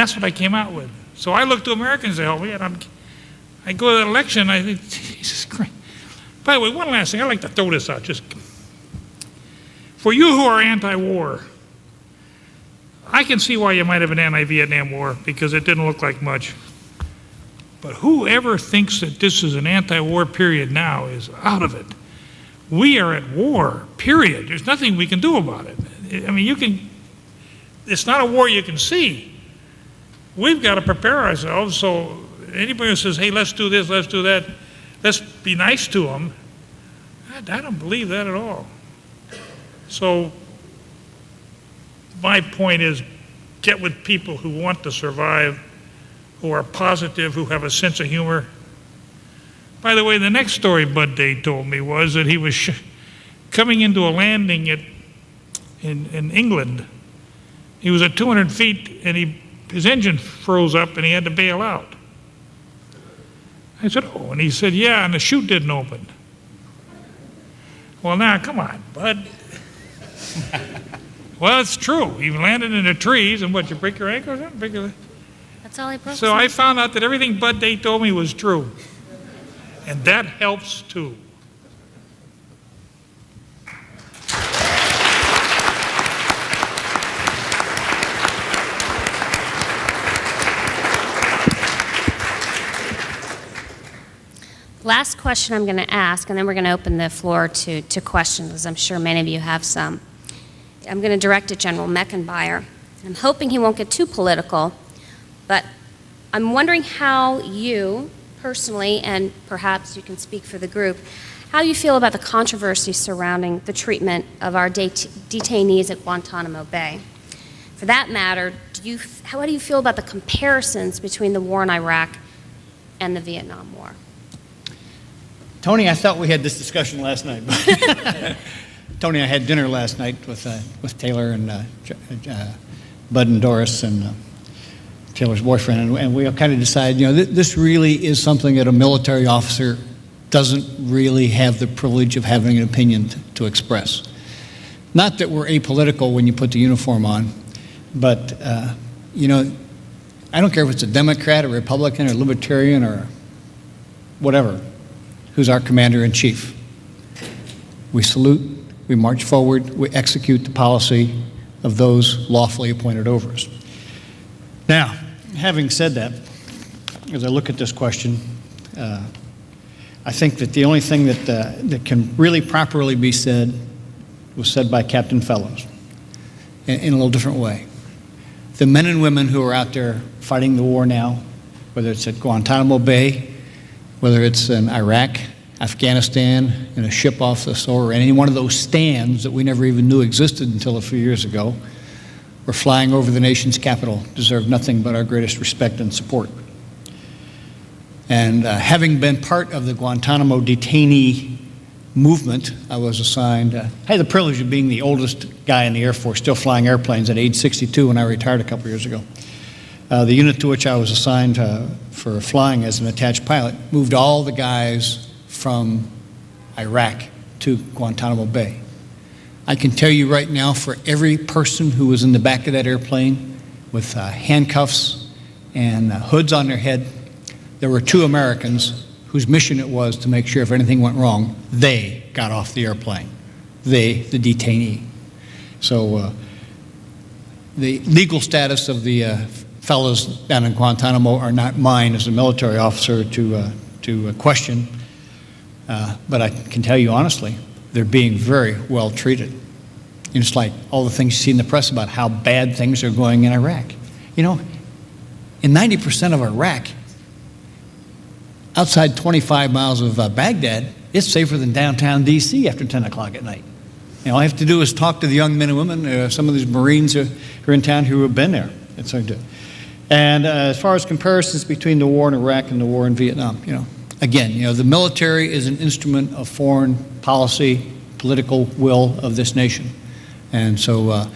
that's what I came out with. So I look to Americans and say, oh, yeah, I go to the election, I think, Jesus Christ. By the way, one last thing, I'd like to throw this out. Just for you who are anti-war, I can see why you might have an anti-Vietnam War, because it didn't look like much. But whoever thinks that this is an anti-war period now is out of it. We are at war, period. There's nothing we can do about it. I mean, it's not a war you can see. We've got to prepare ourselves, so anybody who says, hey, let's do this, let's do that, let's be nice to them, I don't believe that at all. So my point is, get with people who want to survive, who are positive, who have a sense of humor. By the way, the next story Bud Day told me was that he was coming into a landing in England. He was at 200 feet and his engine froze up and he had to bail out. I said, oh, and he said, yeah, and the chute didn't open. Well, now, come on, Bud. Well, it's true. He landed in the trees, and what, you break your ankles? That's all I broke. So I found out that everything Bud Day told me was true. And that helps, too. Last question I'm going to ask, and then we're going to open the floor to questions, as I'm sure many of you have some. I'm going to direct at General Meckenbauer. I'm hoping he won't get too political, but I'm wondering how you personally, and perhaps you can speak for the group, how you feel about the controversy surrounding the treatment of our detainees at Guantanamo Bay. For that matter, how do you feel about the comparisons between the war in Iraq and the Vietnam War? Tony, I thought we had this discussion last night. Tony and I had dinner last night with Taylor and Bud and Doris and Taylor's boyfriend, and we kind of decided, this really is something that a military officer doesn't really have the privilege of having an opinion to express. Not that we're apolitical when you put the uniform on, but, I don't care if it's a Democrat or Republican or Libertarian or whatever, who's our commander-in-chief. We salute, we march forward, we execute the policy of those lawfully appointed over us. Now, having said that, as I look at this question, I think that the only thing that can really properly be said was said by Captain Fellows in a little different way. The men and women who are out there fighting the war now, whether it's at Guantanamo Bay, whether it's in Iraq, Afghanistan, in a ship off the shore, or any one of those stands that we never even knew existed until a few years ago, or flying over the nation's capital, deserve nothing but our greatest respect and support. And having been part of the Guantanamo detainee movement, I was assigned, I had the privilege of being the oldest guy in the Air Force, still flying airplanes at age 62 when I retired a couple years ago. The unit to which I was assigned for flying as an attached pilot moved all the guys from Iraq to Guantanamo Bay. I can tell you right now, for every person who was in the back of that airplane with handcuffs and hoods on their head, there were 2 Americans whose mission it was to make sure if anything went wrong, they got off the airplane. They, the detainee. So the legal status of the fellows down in Guantanamo are not mine as a military officer to question, but I can tell you honestly, they're being very well treated. And it's like all the things you see in the press about how bad things are going in Iraq. In 90% of Iraq, outside 25 miles of Baghdad, it's safer than downtown D.C. after 10 o'clock at night. All I have to do is talk to the young men and women, some of these Marines who are in town who have been there. It's so good. And as far as comparisons between the war in Iraq and the war in Vietnam, again, the military is an instrument of foreign policy, political will of this nation. And so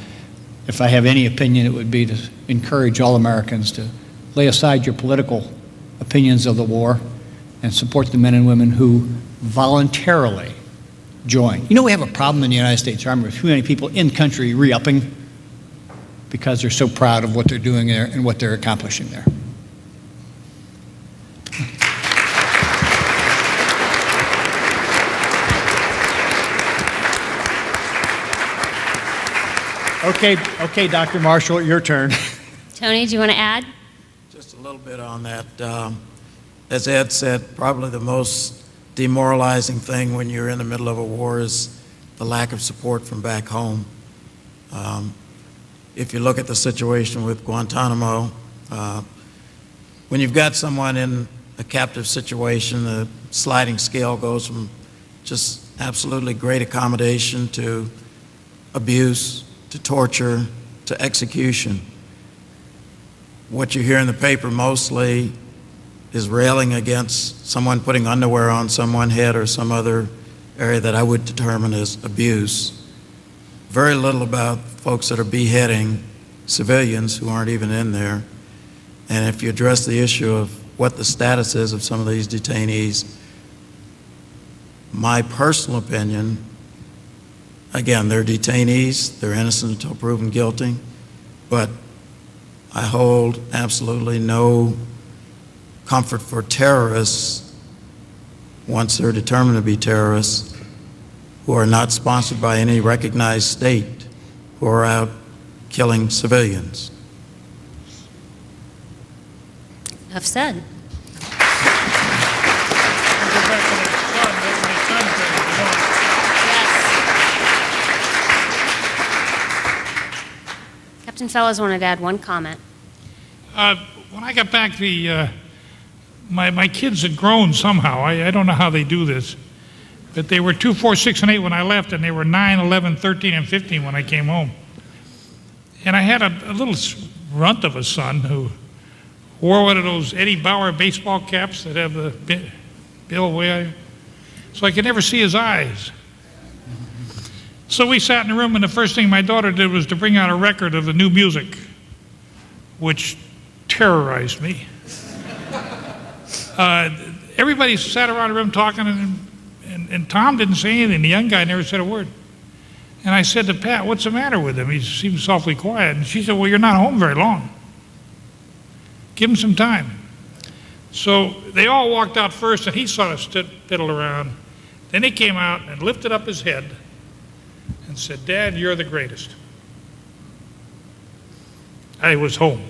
if I have any opinion, it would be to encourage all Americans to lay aside your political opinions of the war and support the men and women who voluntarily join. We have a problem in the United States Army with too many people in country re-upping because they're so proud of what they're doing there and what they're accomplishing there. Okay, Dr. Marshall, your turn. Tony, do you want to add? Just a little bit on that. As Ed said, probably the most demoralizing thing when you're in the middle of a war is the lack of support from back home. If you look at the situation with Guantanamo, when you've got someone in a captive situation, the sliding scale goes from just absolutely great accommodation to abuse, to torture, to execution. What you hear in the paper mostly is railing against someone putting underwear on someone's head or some other area that I would determine as abuse. Very little about folks that are beheading civilians who aren't even in there. And if you address the issue of what the status is of some of these detainees, my personal opinion, again, they're detainees, they're innocent until proven guilty, but I hold absolutely no comfort for terrorists, once they're determined to be terrorists, who are not sponsored by any recognized state, who are out killing civilians. Enough said. Captain Fellows wanted to add one comment. When I got back, my kids had grown somehow. I don't know how they do this, but they were 2, 4, 6, and 8 when I left, and they were 9, 11, 13, and 15 when I came home. And I had a little runt of a son who wore one of those Eddie Bauer baseball caps that have the bill way, so I could never see his eyes. So we sat in the room, and the first thing my daughter did was to bring out a record of the new music, which terrorized me. Everybody sat around the room talking, and Tom didn't say anything. The young guy never said a word. And I said to Pat, "What's the matter with him? He seems awfully quiet." And she said, "Well, you're not home very long. Give him some time." So they all walked out first, and he sort of fiddled around. Then he came out and lifted up his head and said, "Dad, you're the greatest." I was home.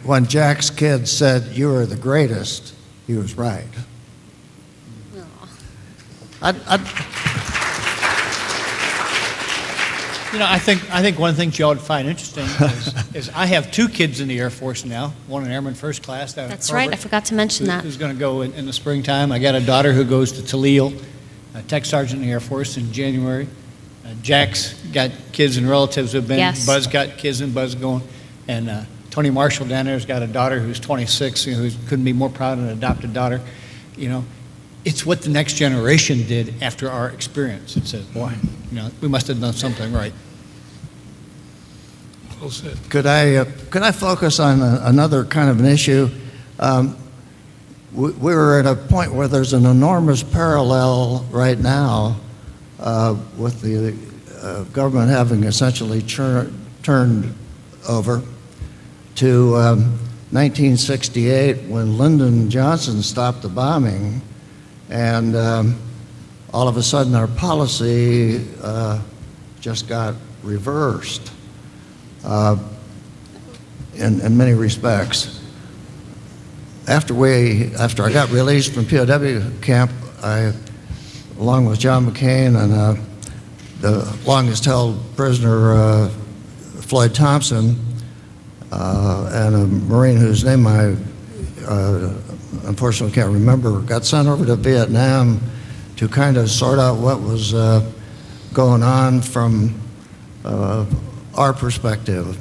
When Jack's kid said, "You are the greatest," he was right. You know, I think one thing you ought to find interesting is I have 2 kids in the Air Force now, one in Airman First Class. That's right, I forgot to mention that. Who's going to go in the springtime. I got a daughter who goes to Talil, a tech sergeant in the Air Force in January. Jack's got kids and relatives who have been. Yes. Buzz got kids and Buzz going. And Tony Marshall down there has got a daughter who's 26, who couldn't be more proud of an adopted daughter. You know, it's what the next generation did after our experience. It says, boy, you know, we must have done something right. Well said. Could I focus on another kind of an issue? We're at a point where there's an enormous parallel right now with the government having essentially turned over to 1968 when Lyndon Johnson stopped the bombing, and all of a sudden our policy just got reversed in many respects. After I got released from POW camp, I, along with John McCain and the longest held prisoner Floyd Thompson, and a Marine whose name I unfortunately can't remember, got sent over to Vietnam to kind of sort out what was going on from our perspective.